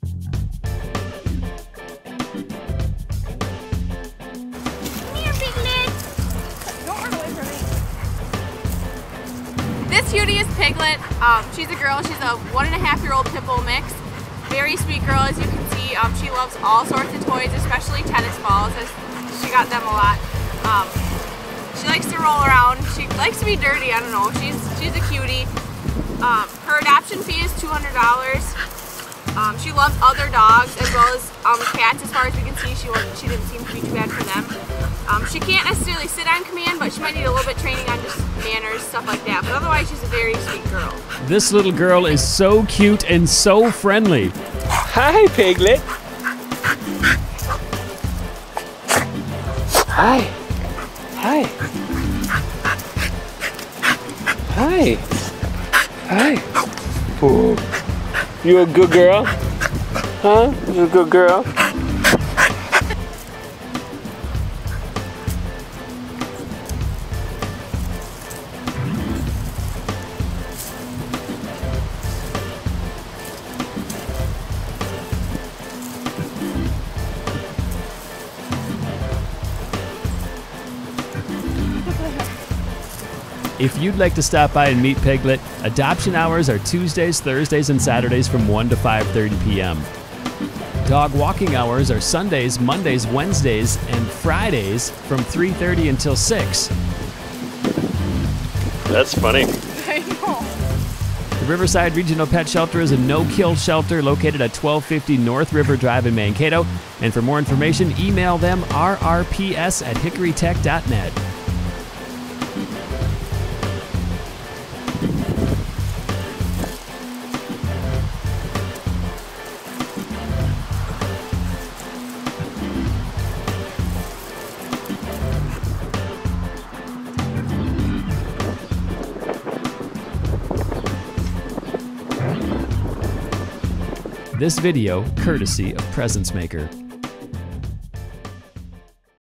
Here, Piglet. Don't run away from me. This cutie is Piglet. She's a girl. She's a 1.5-year-old pit bull mix. Very sweet girl, as you can see. She loves all sorts of toys, especially tennis balls. She got them a lot. She likes to roll around. She likes to be dirty. I don't know. She's a cutie. Her adoption fee is $200. She loves other dogs as well as cats. As far as we can see, she didn't seem to be too bad for them. She can't necessarily sit on command, but she might need a little bit of training on just manners, stuff like that. But otherwise, she's a very sweet girl. This little girl is so cute and so friendly. Hi, Piglet. Hi. Hi. Hi. Hi. Ooh. You a good girl? Huh? You a good girl? If you'd like to stop by and meet Piglet, adoption hours are Tuesdays, Thursdays, and Saturdays from 1 to 5:30 p.m. Dog walking hours are Sundays, Mondays, Wednesdays, and Fridays from 3:30 until 6. That's funny. I know. The Riverside Regional Pet Shelter is a no-kill shelter located at 1250 North River Drive in Mankato. And for more information, email them rrps@hickorytech.net. This video, courtesy of Presence Maker.